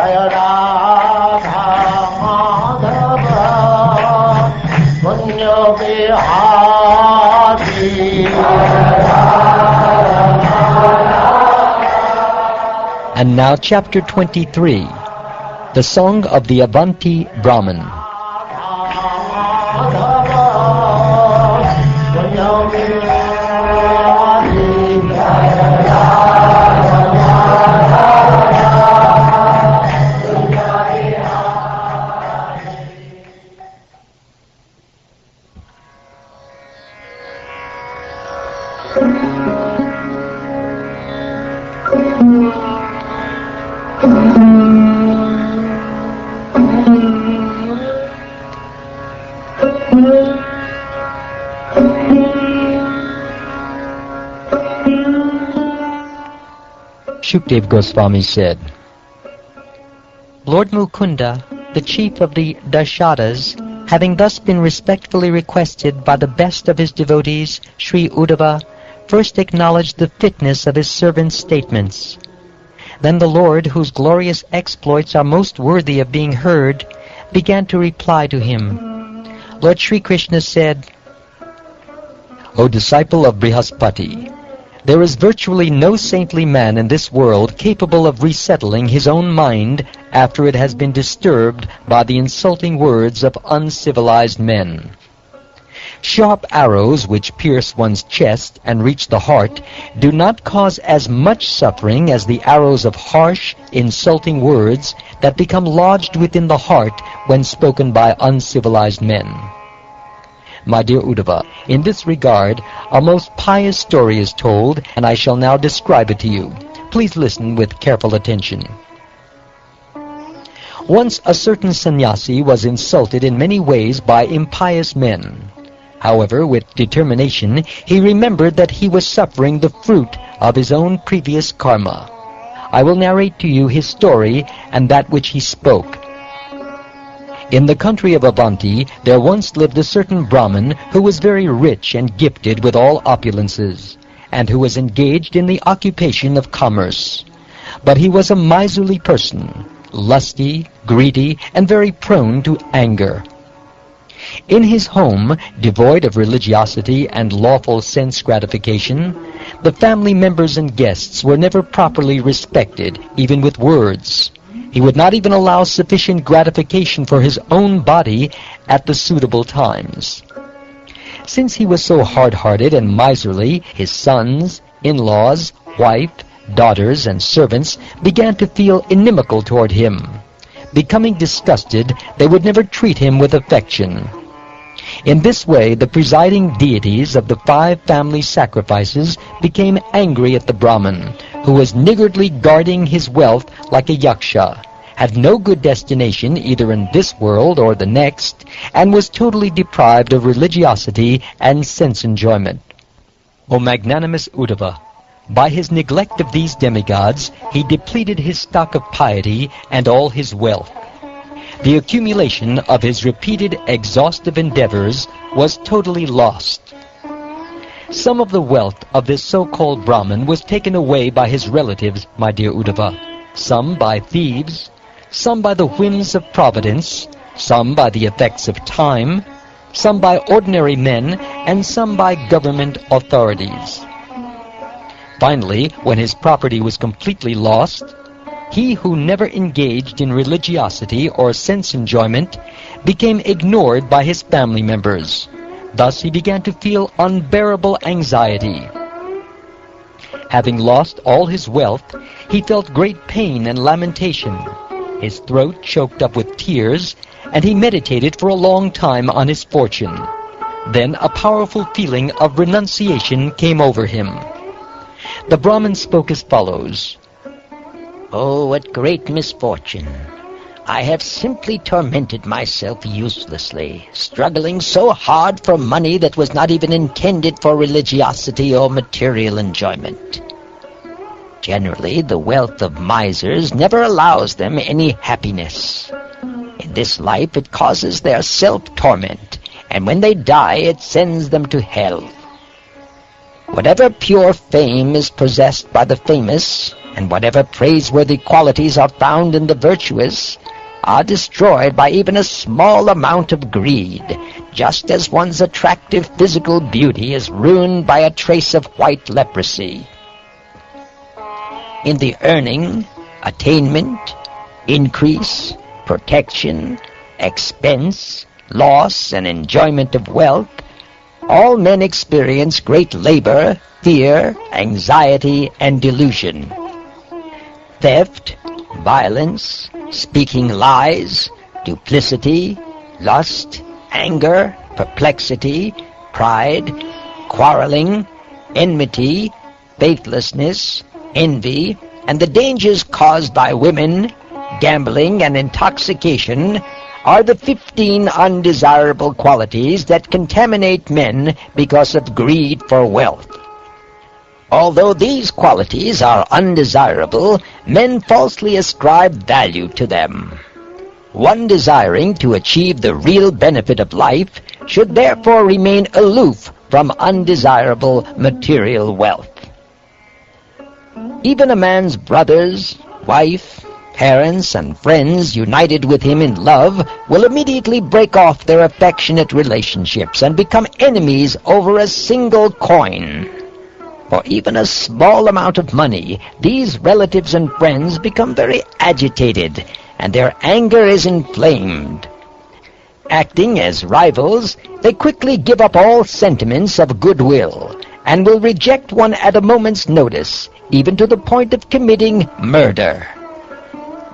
Jaya Radha Madhava Punya Bihari. And now chapter 23, the song of the Avanti Brahman. Shukdev Goswami said, Lord Mukunda, the chief of the Dashadas, having thus been respectfully requested by the best of his devotees, Sri Uddhava, first acknowledged the fitness of his servant's statements. Then the Lord, whose glorious exploits are most worthy of being heard, began to reply to him. Lord Sri Krishna said, O disciple of Brihaspati, there is virtually no saintly man in this world capable of resettling his own mind after it has been disturbed by the insulting words of uncivilized men. Sharp arrows which pierce one's chest and reach the heart do not cause as much suffering as the arrows of harsh, insulting words that become lodged within the heart when spoken by uncivilized men. My dear Uddhava, in this regard, a most pious story is told, and I shall now describe it to you. Please listen with careful attention. Once a certain sannyasi was insulted in many ways by impious men. However, with determination, he remembered that he was suffering the fruit of his own previous karma. I will narrate to you his story and that which he spoke. In the country of Avanti, there once lived a certain Brahman who was very rich and gifted with all opulences, and who was engaged in the occupation of commerce. But he was a miserly person, lusty, greedy, and very prone to anger. In his home, devoid of religiosity and lawful sense gratification, the family members and guests were never properly respected, even with words. He would not even allow sufficient gratification for his own body at the suitable times. Since he was so hard-hearted and miserly, his sons, in-laws, wife, daughters, and servants began to feel inimical toward him. Becoming disgusted, they would never treat him with affection. In this way, the presiding deities of the 5 family sacrifices became angry at the Brahman, who was niggardly guarding his wealth like a yaksha, had no good destination either in this world or the next, and was totally deprived of religiosity and sense enjoyment. O magnanimous Uddhava, by his neglect of these demigods, he depleted his stock of piety and all his wealth. The accumulation of his repeated exhaustive endeavors was totally lost. Some of the wealth of this so-called Brahman was taken away by his relatives, my dear Uddhava, some by thieves, some by the whims of providence, some by the effects of time, some by ordinary men, and some by government authorities. Finally, when his property was completely lost, he who never engaged in religiosity or sense enjoyment became ignored by his family members. Thus he began to feel unbearable anxiety. Having lost all his wealth, he felt great pain and lamentation. His throat choked up with tears, and he meditated for a long time on his fortune. Then a powerful feeling of renunciation came over him. The Brahmin spoke as follows. Oh, what great misfortune! I have simply tormented myself uselessly, struggling so hard for money that was not even intended for religiosity or material enjoyment. Generally, the wealth of misers never allows them any happiness. In this life, it causes their self-torment, and when they die, it sends them to hell. Whatever pure fame is possessed by the famous, and whatever praiseworthy qualities are found in the virtuous are destroyed by even a small amount of greed, just as one's attractive physical beauty is ruined by a trace of white leprosy. In the earning, attainment, increase, protection, expense, loss, and enjoyment of wealth, all men experience great labor, fear, anxiety, and delusion. Theft, violence, speaking lies, duplicity, lust, anger, perplexity, pride, quarreling, enmity, faithlessness, envy, and the dangers caused by women, gambling, and intoxication are the 15 undesirable qualities that contaminate men because of greed for wealth. Although these qualities are undesirable, men falsely ascribe value to them. One desiring to achieve the real benefit of life should therefore remain aloof from undesirable material wealth. Even a man's brothers, wife, parents, and friends united with him in love will immediately break off their affectionate relationships and become enemies over a single coin. For even a small amount of money, these relatives and friends become very agitated, and their anger is inflamed. Acting as rivals, they quickly give up all sentiments of goodwill, and will reject one at a moment's notice, even to the point of committing murder.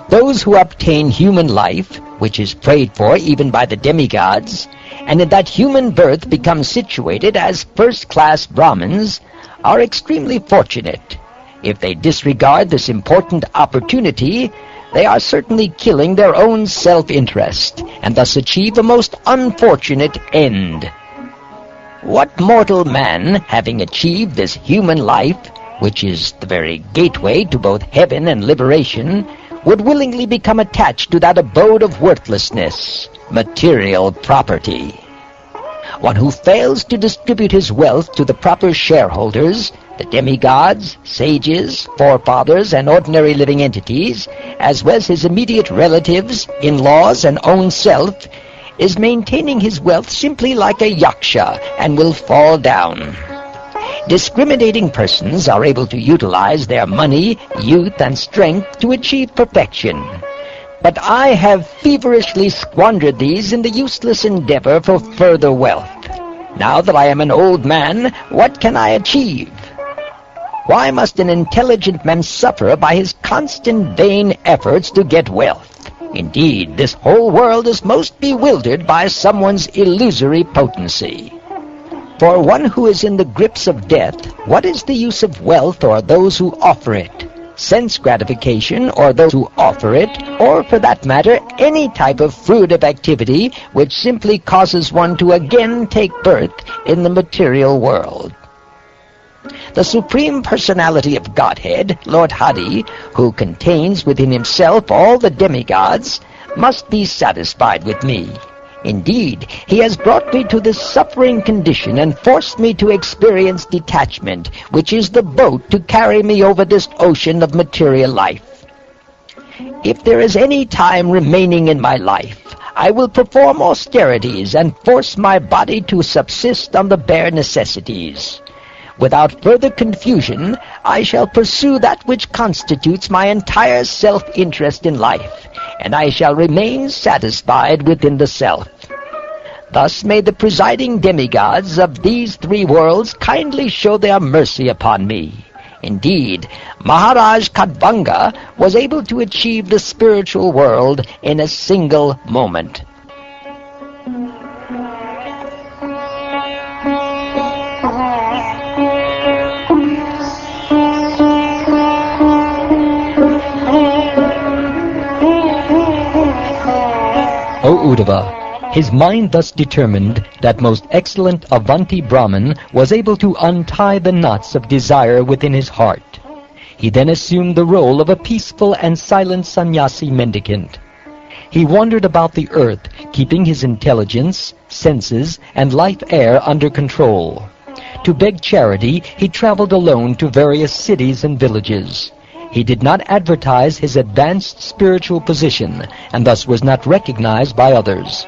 Those who obtain human life, which is prayed for even by the demigods, and in that human birth become situated as first-class Brahmins, are extremely fortunate. If they disregard this important opportunity, they are certainly killing their own self-interest, and thus achieve a most unfortunate end. What mortal man, having achieved this human life, which is the very gateway to both heaven and liberation, would willingly become attached to that abode of worthlessness, material property? One who fails to distribute his wealth to the proper shareholders, the demigods, sages, forefathers, and ordinary living entities, as well as his immediate relatives, in-laws, and own self, is maintaining his wealth simply like a yaksha, and will fall down. Discriminating persons are able to utilize their money, youth, and strength to achieve perfection. But I have feverishly squandered these in the useless endeavor for further wealth. Now that I am an old man, what can I achieve? Why must an intelligent man suffer by his constant vain efforts to get wealth? Indeed, this whole world is most bewildered by someone's illusory potency. For one who is in the grips of death, what is the use of wealth or those who offer it? Sense gratification or those who offer it, or for that matter, any type of fruitive activity which simply causes one to again take birth in the material world. The Supreme Personality of Godhead, Lord Hari, who contains within himself all the demigods, must be satisfied with me. Indeed, he has brought me to this suffering condition and forced me to experience detachment, which is the boat to carry me over this ocean of material life. If there is any time remaining in my life, I will perform austerities and force my body to subsist on the bare necessities. Without further confusion, I shall pursue that which constitutes my entire self-interest in life, and I shall remain satisfied within the self. Thus may the presiding demigods of these three worlds kindly show their mercy upon me. Indeed, Maharaj Kadvanga was able to achieve the spiritual world in a single moment. O Uddhava, his mind thus determined, that most excellent Avanti Brahman was able to untie the knots of desire within his heart. He then assumed the role of a peaceful and silent sannyasi mendicant. He wandered about the earth, keeping his intelligence, senses, and life air under control. To beg charity, he traveled alone to various cities and villages. He did not advertise his advanced spiritual position, and thus was not recognized by others.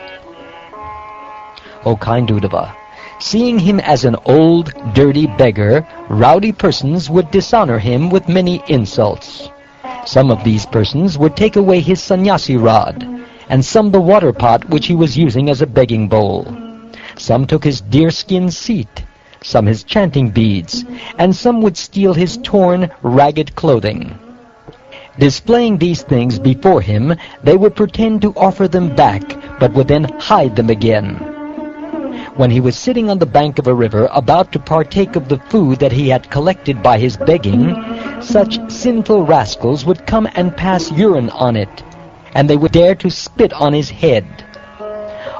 O kind Uddhava, seeing him as an old, dirty beggar, rowdy persons would dishonor him with many insults. Some of these persons would take away his sannyasi rod, and some the water pot which he was using as a begging bowl. Some took his deerskin seat, some his chanting beads, and some would steal his torn, ragged clothing. Displaying these things before him, they would pretend to offer them back, but would then hide them again. When he was sitting on the bank of a river, about to partake of the food that he had collected by his begging, such sinful rascals would come and pass urine on it, and they would dare to spit on his head.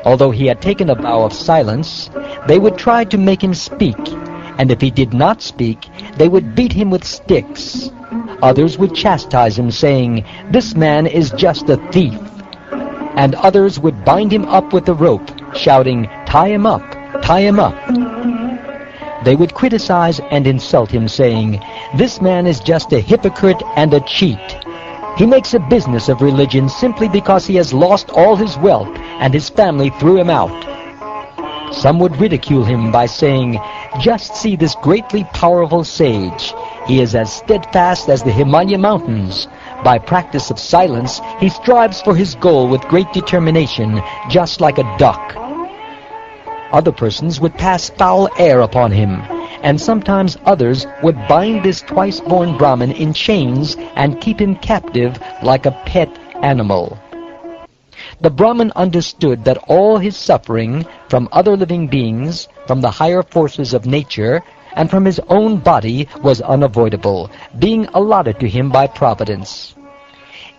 Although he had taken a vow of silence, they would try to make him speak, and if he did not speak, they would beat him with sticks. Others would chastise him, saying, "This man is just a thief." And others would bind him up with a rope, shouting, "Tie him up, tie him up." They would criticize and insult him, saying, "This man is just a hypocrite and a cheat. He makes a business of religion simply because he has lost all his wealth and his family threw him out." Some would ridicule him by saying, "Just see this greatly powerful sage. He is as steadfast as the Himalaya mountains. By practice of silence, he strives for his goal with great determination, just like a duck." Other persons would pass foul air upon him, and sometimes others would bind this twice-born Brahmin in chains and keep him captive like a pet animal. The Brahmin understood that all his suffering from other living beings, from the higher forces of nature, and from his own body was unavoidable, being allotted to him by providence.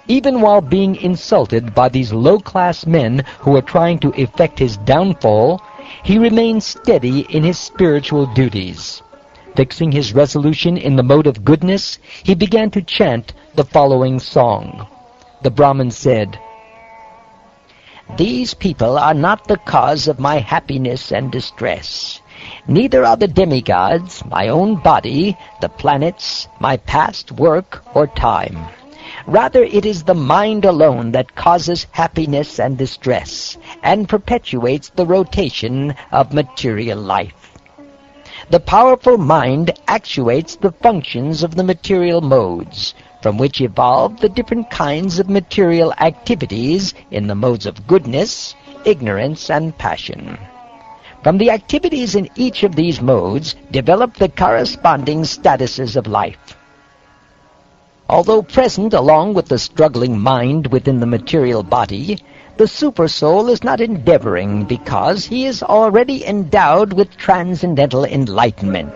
Even while being insulted by these low-class men who were trying to effect his downfall, he remained steady in his spiritual duties. Fixing his resolution in the mode of goodness, he began to chant the following song. The Brahmin said, "These people are not the cause of my happiness and distress. Neither are the demigods, my own body, the planets, my past work or time. Rather, it is the mind alone that causes happiness and distress, and perpetuates the rotation of material life. The powerful mind actuates the functions of the material modes, from which evolve the different kinds of material activities in the modes of goodness, ignorance, and passion. From the activities in each of these modes develop the corresponding statuses of life. Although present along with the struggling mind within the material body, the supersoul is not endeavoring because he is already endowed with transcendental enlightenment.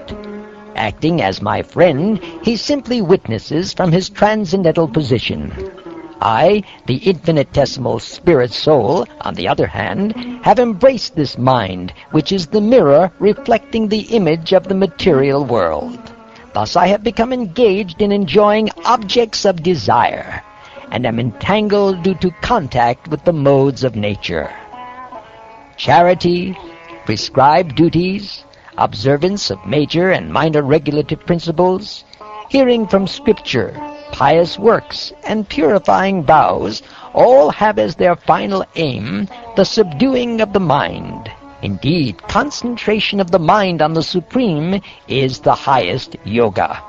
Acting as my friend, he simply witnesses from his transcendental position. I, the infinitesimal spirit soul, on the other hand, have embraced this mind, which is the mirror reflecting the image of the material world. Thus I have become engaged in enjoying objects of desire, and am entangled due to contact with the modes of nature. Charity, prescribed duties, observance of major and minor regulative principles, hearing from Scripture, pious works, and purifying vows all have as their final aim the subduing of the mind. Indeed, concentration of the mind on the Supreme is the highest yoga.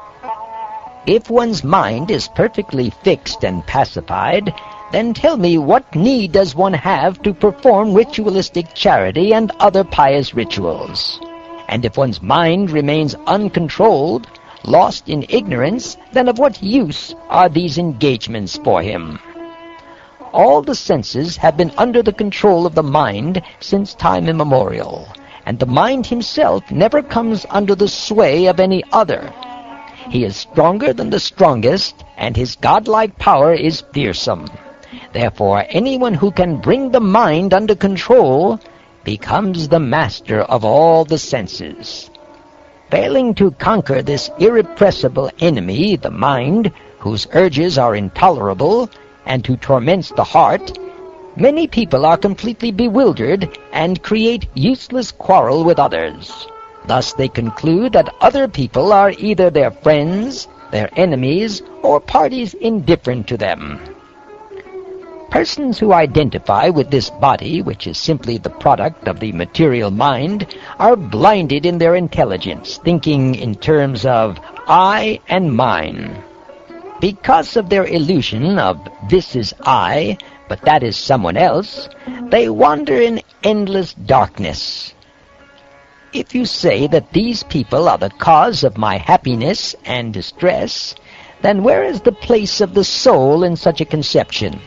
If one's mind is perfectly fixed and pacified, then tell me what need does one have to perform ritualistic charity and other pious rituals? And if one's mind remains uncontrolled, lost in ignorance, then of what use are these engagements for him? All the senses have been under the control of the mind since time immemorial, and the mind himself never comes under the sway of any other. He is stronger than the strongest, and his godlike power is fearsome. Therefore, anyone who can bring the mind under control becomes the master of all the senses. Failing to conquer this irrepressible enemy, the mind, whose urges are intolerable, and who torments the heart, many people are completely bewildered and create useless quarrel with others. Thus they conclude that other people are either their friends, their enemies, or parties indifferent to them. Persons who identify with this body, which is simply the product of the material mind, are blinded in their intelligence, thinking in terms of I and mine. Because of their illusion of this is I, but that is someone else, they wander in endless darkness. If you say that these people are the cause of my happiness and distress, then where is the place of the soul in such a conception?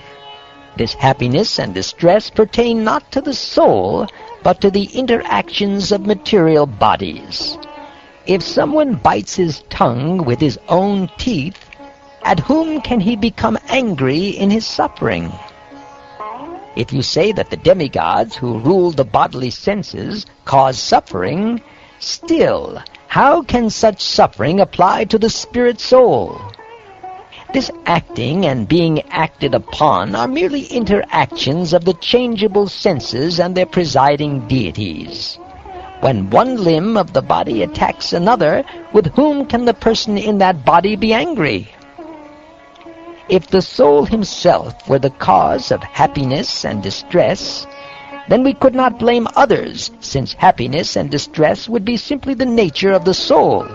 This happiness and distress pertain not to the soul, but to the interactions of material bodies. If someone bites his tongue with his own teeth, at whom can he become angry in his suffering? If you say that the demigods who rule the bodily senses cause suffering, still, how can such suffering apply to the spirit soul? This acting and being acted upon are merely interactions of the changeable senses and their presiding deities. When one limb of the body attacks another, with whom can the person in that body be angry? If the soul himself were the cause of happiness and distress, then we could not blame others, since happiness and distress would be simply the nature of the soul.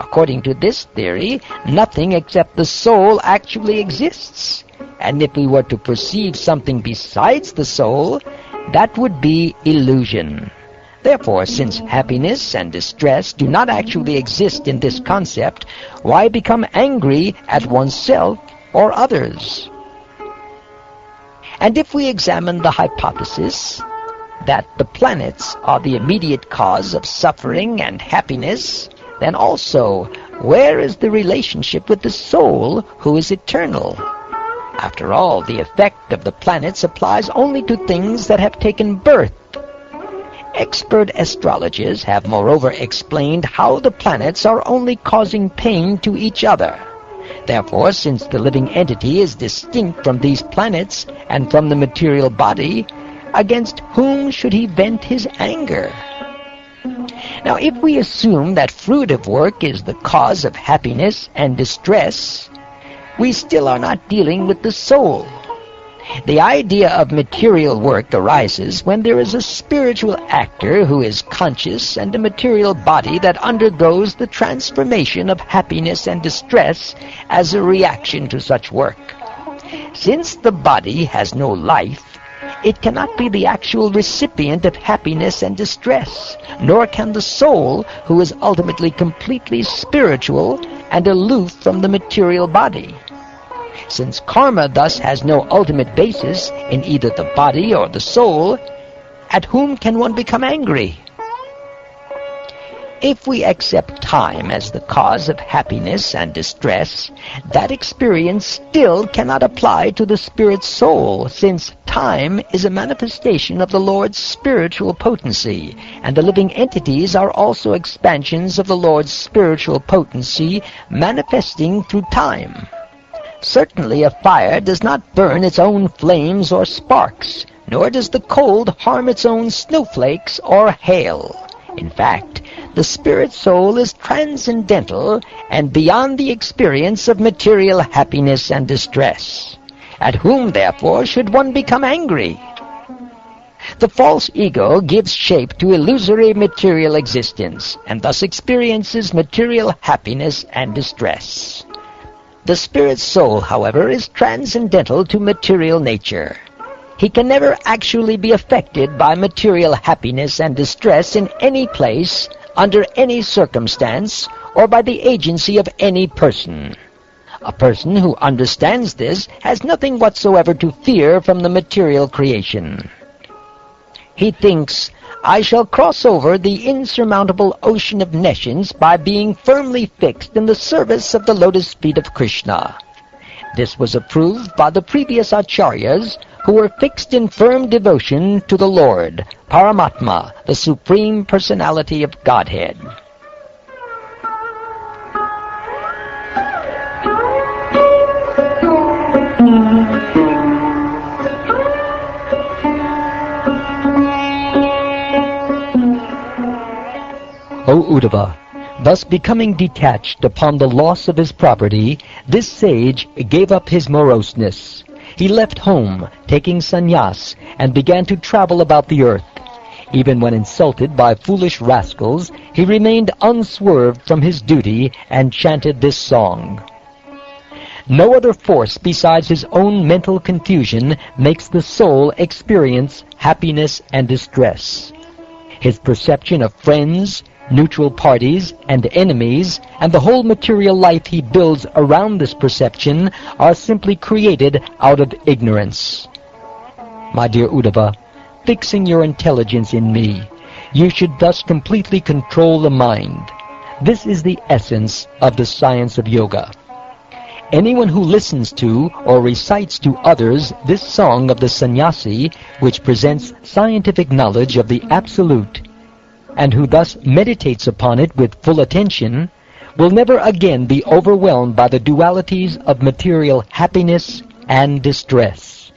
According to this theory, nothing except the soul actually exists, and if we were to perceive something besides the soul, that would be illusion. Therefore, since happiness and distress do not actually exist in this concept, why become angry at oneself or others? And if we examine the hypothesis that the planets are the immediate cause of suffering and happiness, then also, where is the relationship with the soul who is eternal? After all, the effect of the planets applies only to things that have taken birth. Expert astrologers have moreover explained how the planets are only causing pain to each other. Therefore, since the living entity is distinct from these planets and from the material body, against whom should he vent his anger? Now, if we assume that fruitive work is the cause of happiness and distress, we still are not dealing with the soul. The idea of material work arises when there is a spiritual actor who is conscious and a material body that undergoes the transformation of happiness and distress as a reaction to such work. Since the body has no life, it cannot be the actual recipient of happiness and distress, nor can the soul, who is ultimately completely spiritual and aloof from the material body. Since karma thus has no ultimate basis in either the body or the soul, at whom can one become angry? If we accept time as the cause of happiness and distress, that experience still cannot apply to the spirit soul, since time is a manifestation of the Lord's spiritual potency, and the living entities are also expansions of the Lord's spiritual potency manifesting through time. Certainly a fire does not burn its own flames or sparks, nor does the cold harm its own snowflakes or hail. In fact, the spirit soul is transcendental and beyond the experience of material happiness and distress. At whom, therefore, should one become angry? The false ego gives shape to illusory material existence, and thus experiences material happiness and distress. The spirit soul, however, is transcendental to material nature. He can never actually be affected by material happiness and distress in any place, under any circumstance, or by the agency of any person. A person who understands this has nothing whatsoever to fear from the material creation. He thinks, I shall cross over the insurmountable ocean of nescience by being firmly fixed in the service of the lotus feet of Krishna. This was approved by the previous acharyas, who were fixed in firm devotion to the Lord, Paramatma, the Supreme Personality of Godhead. O Uddhava, Thus becoming detached upon the loss of his property, this sage gave up his moroseness. He left home, taking sannyas, and began to travel about the earth. Even when insulted by foolish rascals, he remained unswerved from his duty and chanted this song. No other force besides his own mental confusion makes the soul experience happiness and distress. His perception of friends, neutral parties, and enemies, and the whole material life he builds around this perception are simply created out of ignorance. My dear Uddhava, fixing your intelligence in me, you should thus completely control the mind. This is the essence of the science of yoga. Anyone who listens to or recites to others this song of the sannyasi, which presents scientific knowledge of the Absolute, and who thus meditates upon it with full attention, will never again be overwhelmed by the dualities of material happiness and distress.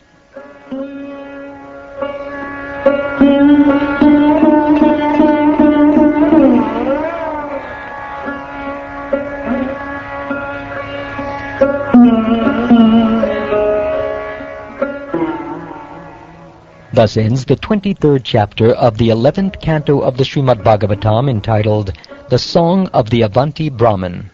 Thus ends the 23rd chapter of the 11th canto of the Śrīmad-Bhāgavatam, entitled The Song of the Avanti Brahman.